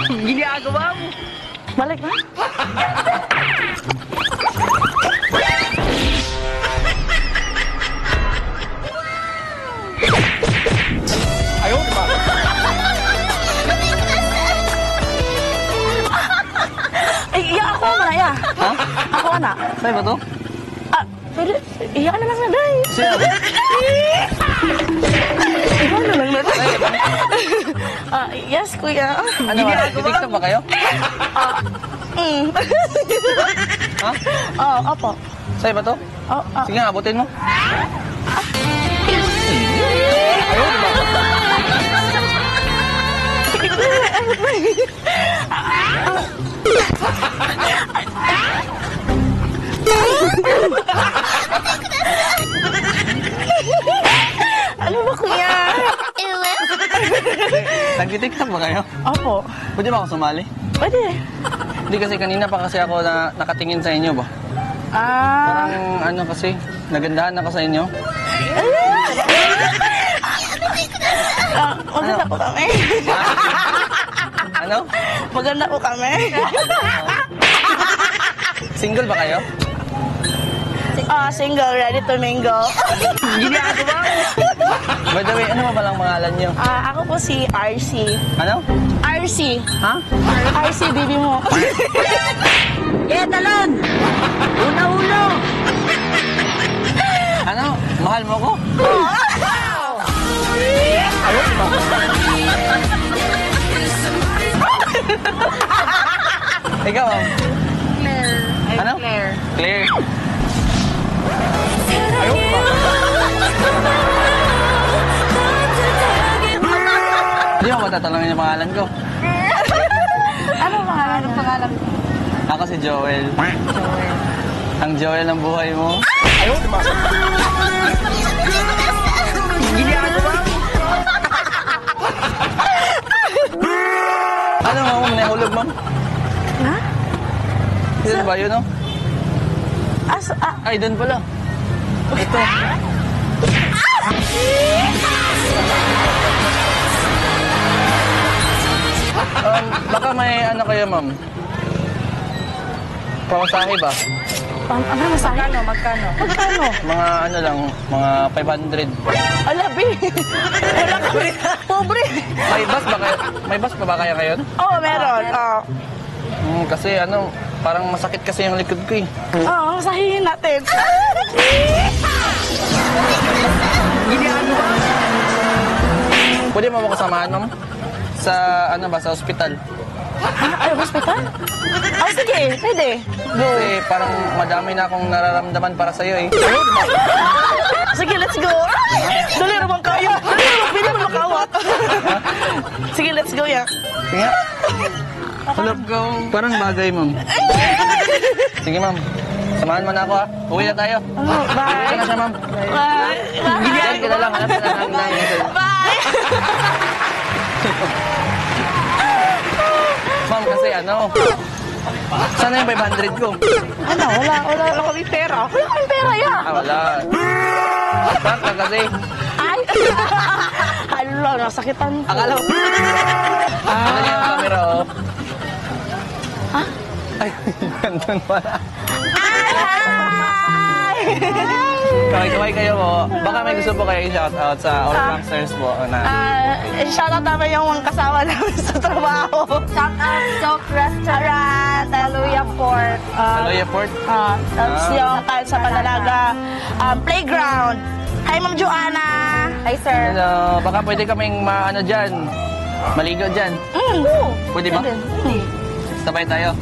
Ginagawa mo. Balik na. Ayaw, di ba? Ay, iya ako na, ya. Ha? Ako na. Sa'yo ba to? Ah, pero, iya na lang na, day. Sino? Ikaw na lang na, day. Yes, kuya. Ano ba? TikTok ba kayo? Ha? Oo, opo. Sa'yo ba to? Oh, Sige nga, abutin mo. Ayaw, di ba? Ano ba, kuya? Nag-TikTok ba kayo? Opo. Pwede ba ako sumali? Pwede. Hindi kasi kanina pa kasi ako na nakatingin sa inyo ba? Ah. Parang ano kasi, nagandahan ako sa inyo. Maganda po kami. Ano? Maganda po kami. Single ba kayo? Single, ready to mingle. Ginagawa mo. By the way, ano ba palang pangalan niyo? Ako po si RC. Ano? RC. Ha? RC, baby mo. Talon! Una-ulo! Ano? Mahal mo ko? Ayaw, di ba? Ikaw, Claire. I'm Ano? Claire. Claire. Ayaw, di ba? Hindi mo matatanungin yung pangalan ko. Ano pangalan? Anong pangalan mo? Ako si Joel. Joel. Ang Joel ng buhay mo. Ayaw, di ba? Ginagawa mo. Ano, ma'am? Nahulog, ma'am? Ha? Sino ba yun, no? Ay, doon pala. Ito. Baka may ano kayo, ma'am? Pamasahe ba? Ano masahe? Magkano? Magkano? Mga ano lang, mga 500. Alabi. Wala kami. Pobre. May bus pa ba kaya ngayon? Oo, meron. Kasi ano, parang masakit kasi yung likod ko eh. Oo, masahihin natin. Pwede mo ba kasamahan, ma'am? Sa ano ba, sa ospital? Ay, hospital? Sige. Pwede. Go. Kasi parang madami na akong nararamdaman para sa'yo eh. Sige, let's go. Dali naman kayo. Dali naman, pwede mo makawat. Sige, let's go, ya. Sige nga. Let's go. Parang bagay, ma'am. Sige, ma'am. Samahan mo na ako, ha? Uwi na tayo. Bye. Saan na siya, ma'am? Bye. Diyan ka na lang. Hanap ka na lang. Bye. Ma'am, kasi ano, sana yung 500 ko? Ano? Wala kami pera. Wala kami pera, ya. Wala. Saan ka kasi? Ay. Hala, nasakitan ko. Akala ko. Ano niya yung camera, oh? Ha? Ay, nandun pala. Ay! Kaway-kaway kayo po. Baka may gusto po kayo i-shoutout sa All Pranksters po. Shoutout naman yung mga kasama namin sa trabaho. Shout out Silk Restaurant, Taluya Port. Aloya Port. Tapos yung kahit sa Panalaga Playground. Hi, Ma'am Joanna. Hi, sir. Hello. Baka pwede kaming maano dyan. Maligo dyan. Pwede ba? Pwede. Sabay tayo.